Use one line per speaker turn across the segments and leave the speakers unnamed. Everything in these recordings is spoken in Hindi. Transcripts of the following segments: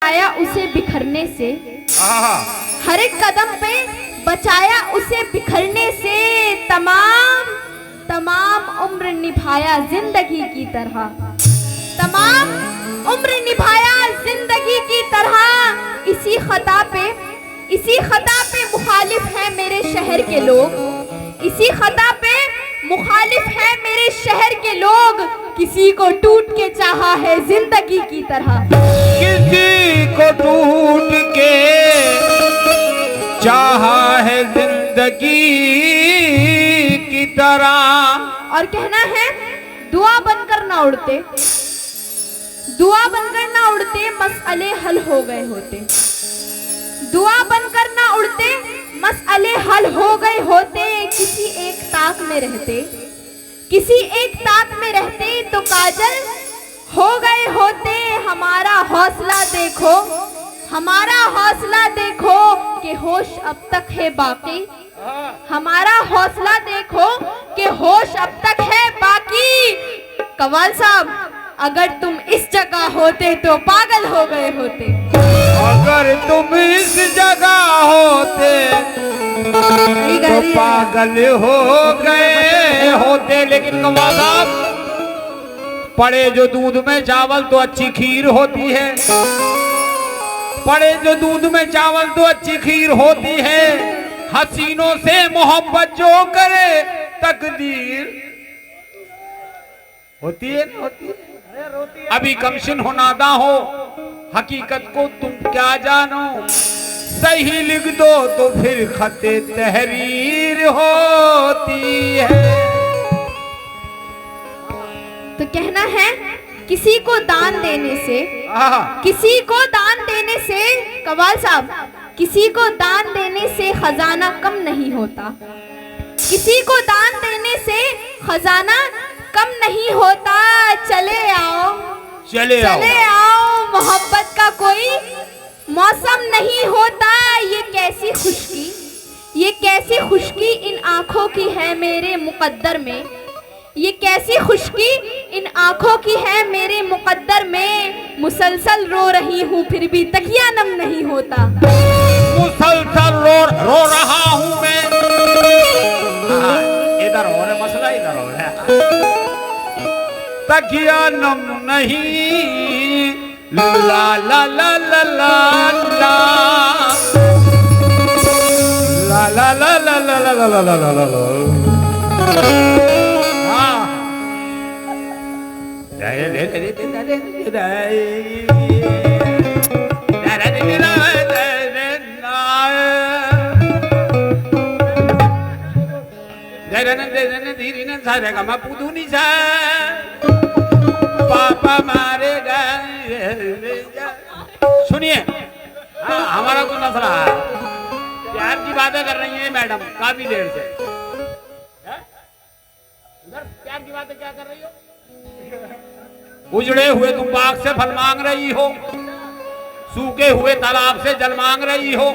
बचाया उसे बिखरने से, हर एक कदम पे बचाया उसे बिखरने से, तमाम तमाम उम्र निभाया जिंदगी की तरह, तमाम उम्र निभाया जिंदगी की तरह। इसी खता पे मुखालिफ है मेरे शहर के लोग, इसी खता पे मुखालिफ है मेरे शहर के लोग। किसी को टूट के चाहा है जिंदगी की तरह,
किसी को टूट के चाहा है जिंदगी की तरह।
और कहना है दुआ बनकर ना उड़ते, दुआ बनकर ना उड़ते मसले हल हो गए होते, दुआ बनकर ना उड़ते मसले हल हो गए होते। किसी एक ताक में रहते, किसी एक ताक में रहते तो काजल हो गए होते। हमारा हौसला देखो, हमारा हौसला देखो कि होश अब तक है बाकी, हमारा हौसला देखो कि होश अब तक है बाकी। कव्वाल साहब, अगर तुम इस जगह होते तो पागल हो गए होते,
अगर तुम इस जगह होते तो पागल हो गए होते। लेकिन कव्वाल साहब, पड़े जो दूध में चावल तो अच्छी खीर होती है, पड़े जो दूध में चावल तो अच्छी खीर होती है। हसीनों से मोहब्बत जो करे तकदीर होती है, होती है। अभी कमशिन हो नादा हो, हकीकत को तुम क्या जानो, सही लिख दो तो फिर खते तहरीर होती है।
तो कहना है किसी को दान देने से, किसी को दान देने से, कव्वाल साहब, किसी को दान देने से खजाना कम नहीं होता, किसी को दान देने से खजाना कम नहीं होता। चले आओ,
चले
आओ, मोहब्बत का कोई मौसम नहीं होता। ये कैसी खुशकी, ये कैसी खुशकी इन आंखों की है मेरे मुकद्दर में, ये कैसी खुशकी इन आंखों की है मेरे मुकद्दर में। मुसलसल रो रही हूँ फिर भी तकिया नम नहीं होता,
मुसलसल रो रहा हूँ मैं। इधर हो रहा मसला, इधर हो रहा तकिया नम नहीं। ला ला ला ला ला ला ला ला ला ला ला ला ला ला ला ला। पापा मारेगा। सुनिए, हमारा तो मसला है, प्यार की बातें कर रही है मैडम काफी देर से। उधर प्यार की बातें क्या कर रही हो? उजड़े हुए तुम बाग से फल मांग रही हो, सूखे हुए तालाब से जल मांग रही हो।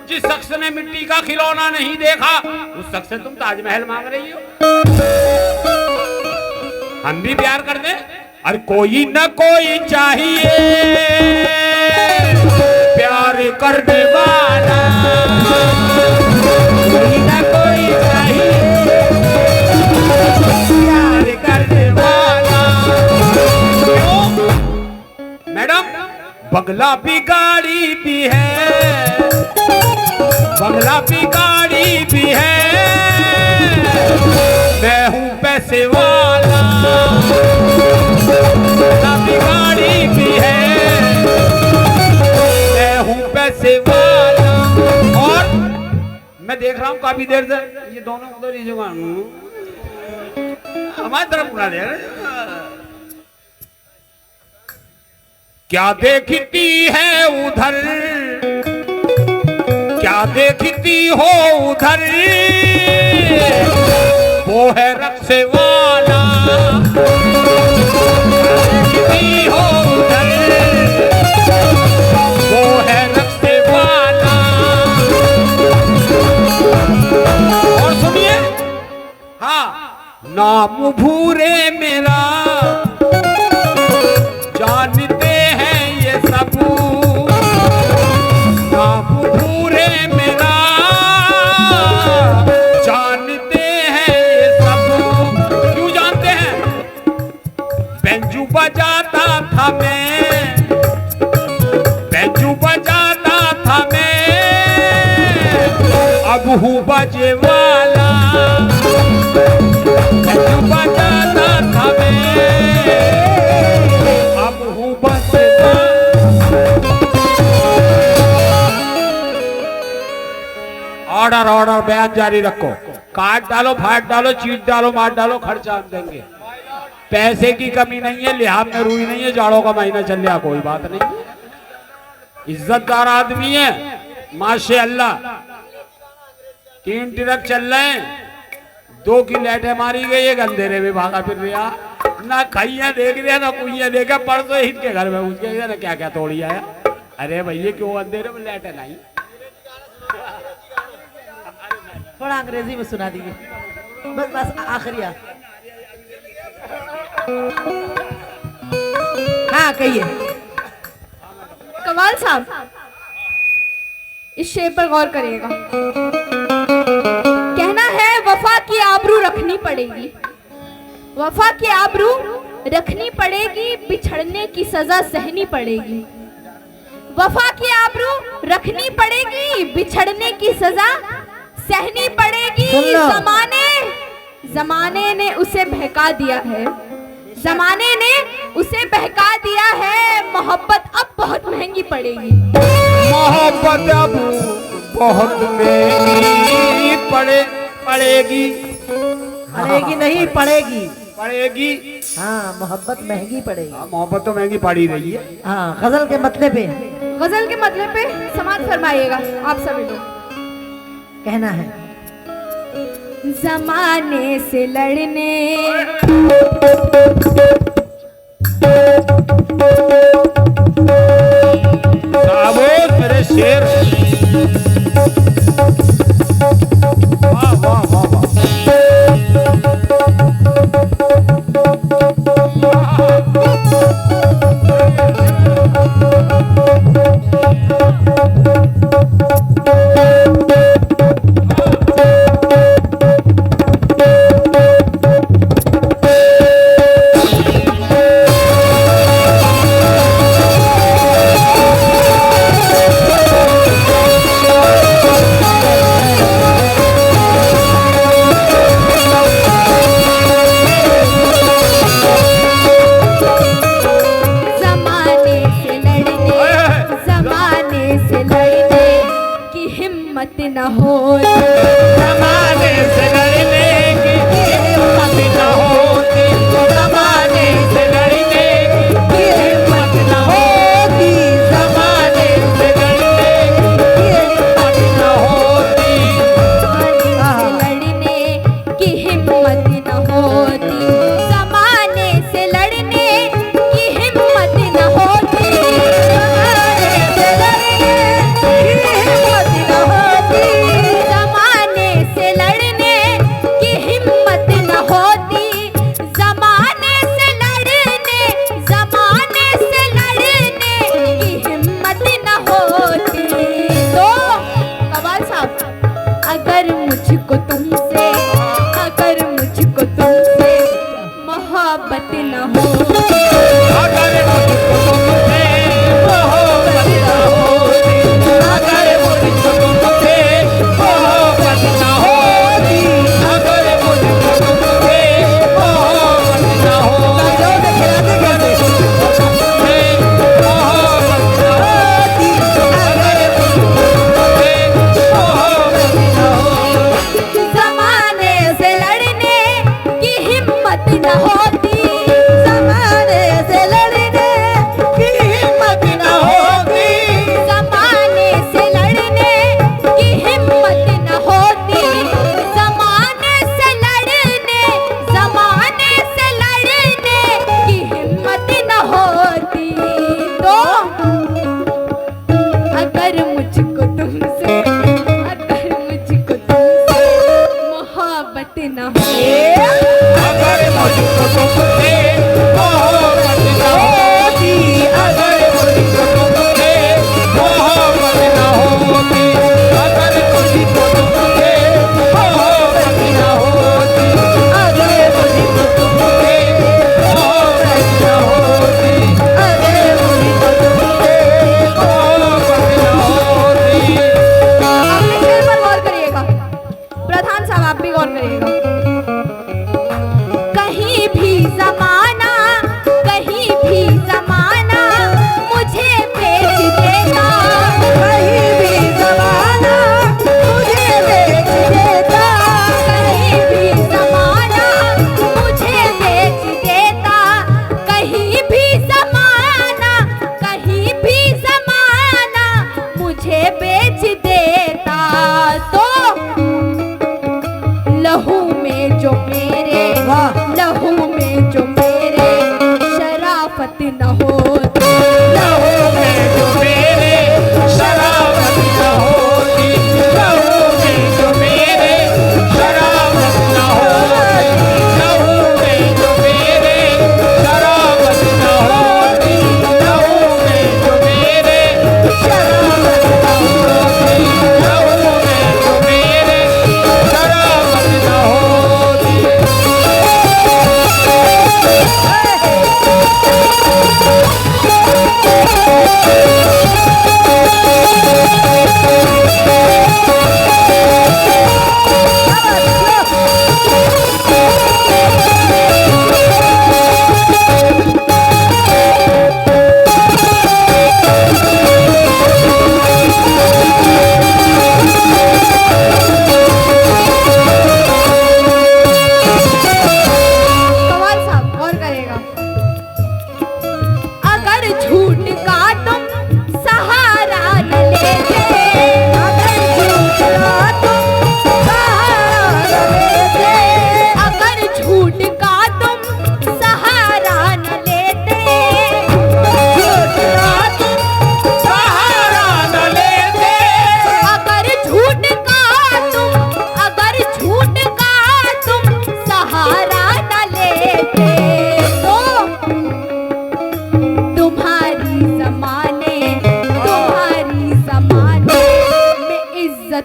जिस शख्स ने मिट्टी का खिलौना नहीं देखा उस शख्स से तुम ताजमहल मांग रही हो। हम भी प्यार कर दें, और कोई न कोई चाहिए प्यार करने वाला, कोई न कोई चाहिए प्यार करने वाला। मैडम, बगला भी गाड़ी भी है, बगला भी गाड़ी भी है, मैं हूँ पैसे वाला। बगला भी गाड़ी भी है, मैं हूँ पैसे वाला। और मैं देख रहा हूँ काफी देर से ये दोनों उधर ही जगह हमारी तरफ बुला दे रहे। क्या देखती है उधर, क्या देखती हो उधर, वो है रक्से वाला। देखती हो उधर, वो है रक्से वाला। और सुनिए, हाँ, नाम भूरे मेरा जानते हैं ये सब, अब हूँ बजे वाला बजाना था मैं, अब हूँ बजे ऑर्डर ऑर्डर बयान जारी रखो। काट डालो, फाट डालो, चीट डालो, मार डालो, खर्चा हम देंगे। पैसे की कमी नहीं है, लिहाज में रुई नहीं है, जाड़ों का महीना चल रहा, कोई बात नहीं, इज्जतदार आदमी है माशाअल्लाह। 3 ट्रक चल रहे हैं, 2 की लाइटें मारी गई, एक अंधेरे में भागा फिर रहा, ना खैया देख रहा ना कुइया देखा। परसों इनके घर में घुस गया ना क्या क्या तोड़ी आया। अरे भैया क्यों अंधेरे में लाइटें नहीं?
थोड़ा अंग्रेजी में सुना दीजिए बस बस आखिरी। हाँ कहिए।
कमाल साहब इस शेर पर गौर करिएगा। कहना है वफा की आबरू रखनी पड़ेगी, वफा की आबरू रखनी पड़ेगी, बिछड़ने की सजा सहनी पड़ेगी। वफा की आबरू रखनी पड़ेगी, बिछड़ने की सजा सहनी पड़ेगी। जमाने ने उसे बहका दिया है, जमाने ने उसे बहका दिया है। मोहब्बत अब बहुत महंगी पड़ेगी,
मोहब्बत अब बहुत महंगी पड़ेगी।
पड़ेगी नहीं पड़ेगी,
पड़ेगी।
हाँ मोहब्बत महंगी पड़ेगी।
मोहब्बत तो महंगी पड़ी रही है।
हाँ गजल के मतलब पे,
गजल के मतलब पे समाज फरमाइएगा आप सभी लोग।
कहना है
जमाने से लड़ने
मेरे शेर, वाह वाह वाह वाह।
न हो,
जमाने से लड़ने की हिम्मत न होती, जमाने से लड़ने की हिम्मत न होती, जमाने से लड़ने की हिम्मत न होती,
लड़ने की हिम्मत न होती, जमाने से लड़ने की हिम्मत न होती, जमाने से लड़ने की हिम्मत न होती, जमाने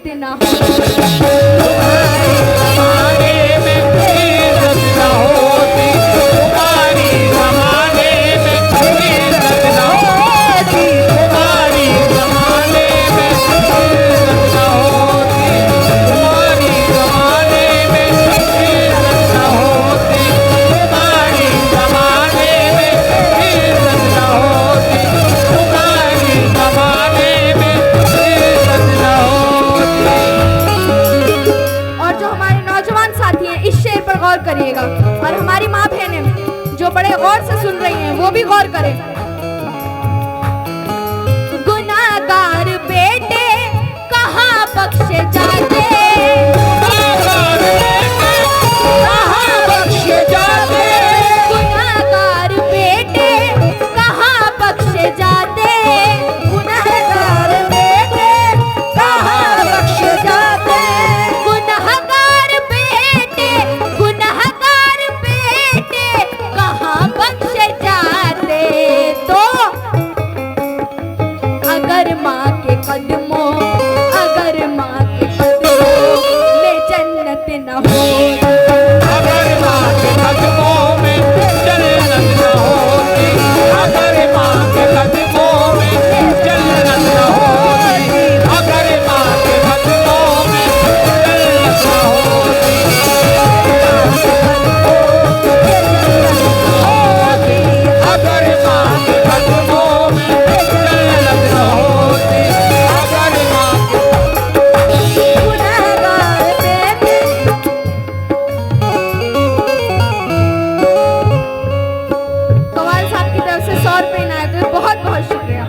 जन्नत न हो।
जमाने में इज्जत न होती, तुम्हारी जमाने में इज्जत न होती, तुम्हारी जमाने में इज्जत न होती, तुम्हारी जमाने में इज्जत न होती, तुम्हारी जमाने में इज्जत न होती, तुम्हारी जमाने में इज्जत न होती।
और जो हमारे नौजवान साथी हैं इस शेर पर गौर करिएगा, और हमारी माँ बहनें जो बड़े गौर से सुन रही हैं वो भी गौर करें। गुनाहगार बेटे कहाँ बख्शे जाते,
गुनाहगार बेटे कहाँ बख्शे जाते,
गुनाहगार बेटे कहाँ बख्शे जाते,
गुनहगार बेटे कहाँ बख्शे जाते,
गुनाहगार बेटे, गुनाहगार बेटे कहाँ बख्शे जाते। तो अगर माँ के कदमों, अगर माँ के कदमों में जन्नत न हो,
अगर माँ के कदमों में जन्नत न होती, अगर माँ के कदमों में जन्नत न होती, अगर माँ के कदमों में जन्नत न होती, अगर माँ के कदमों में जन्नत न होती, अगर माँ के
गुनहगार बेटे
कवाल साहब की तरफ से 100 रुपये इनायत हुए, बहुत बहुत शुक्रिया।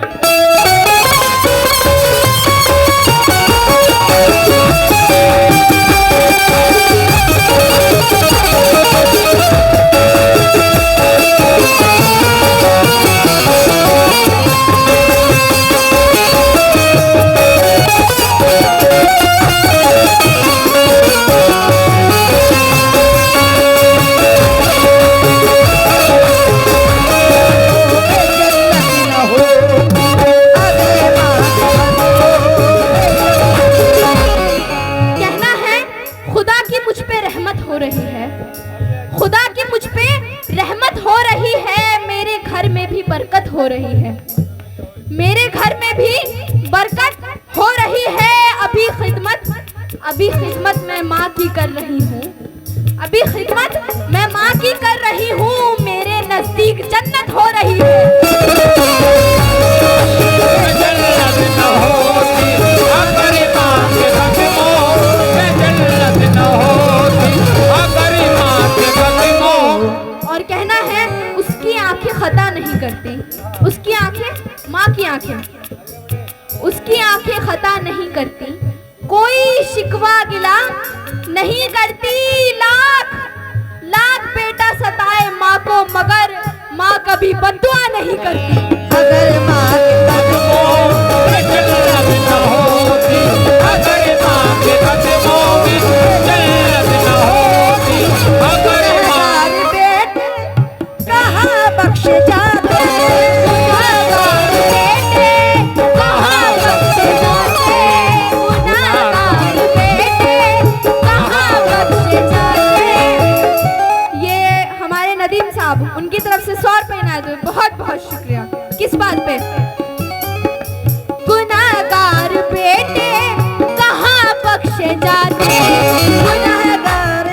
कहना है खुदा की मुझ पे रहमत हो रही है, खुदा की मुझ पे रहमत हो रही है, मेरे घर में भी बरकत हो रही है, मेरे घर में भी बरकत हो रही है। अभी खिदमत मैं माँ की कर रही हूँ, अभी खिदमत मैं माँ की कर रही हूँ, मेरे नजदीक जन्नत हो रही है।
जन्नत न होती, अगर माँ के कदमों में जन्नत न होती, अगर माँ के कदमों।
और कहना है उसकी आंखें खता नहीं करती, उसकी आंखें, माँ की आंखें, उसकी आंखें खता नहीं करती, कोई शिकवा गिला नहीं करती, लाख लाख बेटा सताए माँ को मगर माँ कभी बद्दुआ नहीं करती।
अगर माँ के
कदमों में जन्नत न होती, अगर माँ के कदमों में जन्नत न होती, अगर माँ
गुनहगार बेटे कहाँ बख्शे जाते,
गुनाहगार बेटे कहाँ बख्शे जाते, गुनाहगार बेटे कहाँ बख्शे जाते। ये हमारे नदीम साहब, उनकी तरफ से 100 रुपये इनायत हुए, बहुत बहुत शुक्रिया। किस बात पे? गुनाहगार बेटे कहाँ बख्शे जाते,
गुनहगार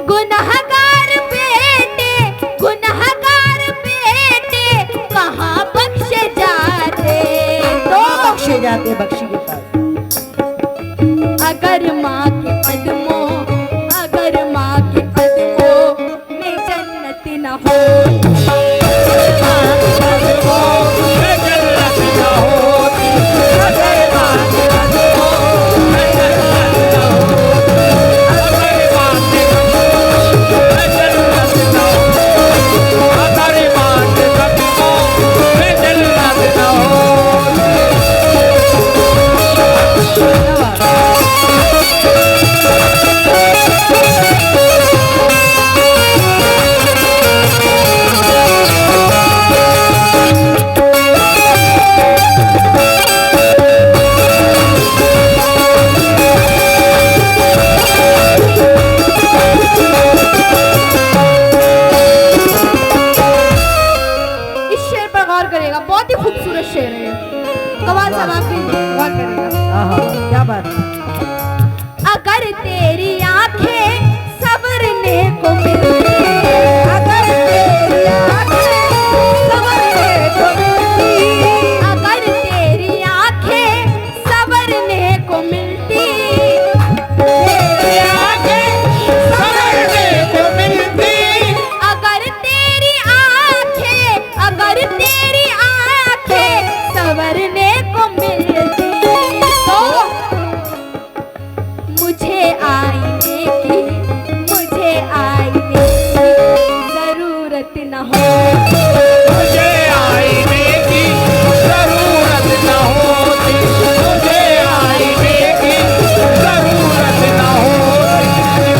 गुनाहगार बेटे, गुनाहगार बेटे कहाँ बख्शे जाते। तो
बख्शे जाते बख्शी के पास।
अगर माँ के कदमों, अगर माँ के कदमों में जन्नत न हो,
कदमों में जन्नत न होती, अगर माँ के कदमों में जन्नत न होती, अगर माँ के कदमों में जन्नत न होती, अगर माँ के कदमों में जन्नत न होती।
कमाल साहब आप भी गौर करिएगा।
आहा, क्या बात है।
अगर तेरी आंखें संवरने को मिलती,
अगर तेरी आंखें संवरने को मिलती,
अगर तेरी आंखें संवरने को मिलती,
तेरी आंखें संवरने को मिलती,
अगर तेरी आंखें, अगर तेरी आंखें संवरने को मिलती, तो मुझे आईने की, मुझे आईने की जरूरत न हो,
मुझे आईने की जरूरत न होती, मुझे आईने की जरूरत न होती,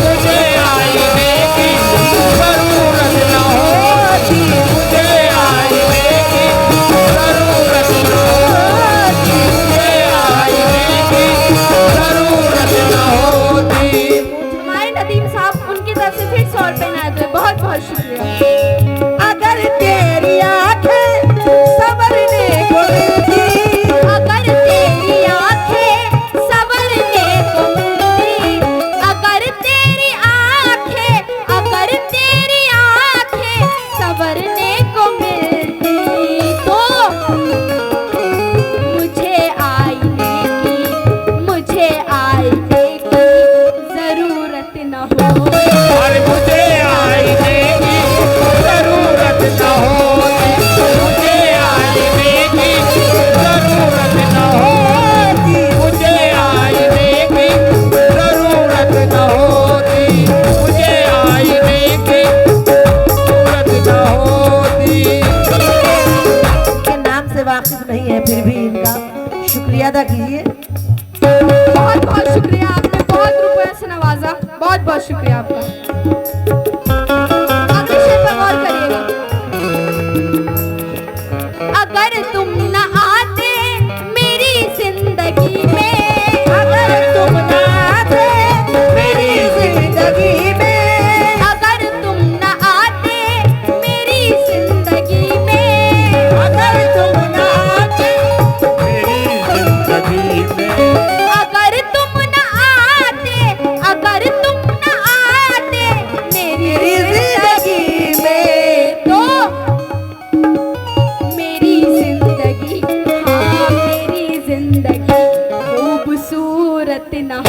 मुझे आईने की जरूरत न होती, मुझे आईने की जरूरत न होती, मुझे आईने की जरूरत न होती।
हमारे नदीम साहब उनकी तरफ से फिर 100 रुपए ना दे, बहुत बहुत शुक्रिया।
अगर तेरी आंखें संवरने को मिलती,
अगर तेरी आंखें संवरने को मिलती, अगर तेरी आंखें, अगर तेरी आंखें संवरने को मिलती, तो मुझे आईने की, मुझे आईने की जरूरत न हो,
और मुझे आईने की जरूरत न होती, मुझे आईने की जरूरत न होती, मुझे आईने की जरूरत न होती, मुझे आईने की जरूरत न होती।
के नाम से वाकिफ नहीं है, फिर भी इनका शुक्रिया अदा कीजिए।
बहुत बहुत शुक्रिया, आपने बहुत रुपये से नवाजा, बहुत बहुत शुक्रिया आपका। अगले शेर पर गौर करिएगा। अगर तुम न आते मेरी जिंदगी में,
अगर तुम ना आते मेरी जिंदगी में,
अगर तुम न आते मेरी जिंदगी में,
अगर तुम ना आते
मेरी जिंदगी में,
अगर तुम न आते, अगर तुम न आते मेरी
मेरी जिंदगी में,
तो मेरी जिंदगी, हाँ मेरी जिंदगी खूबसूरत न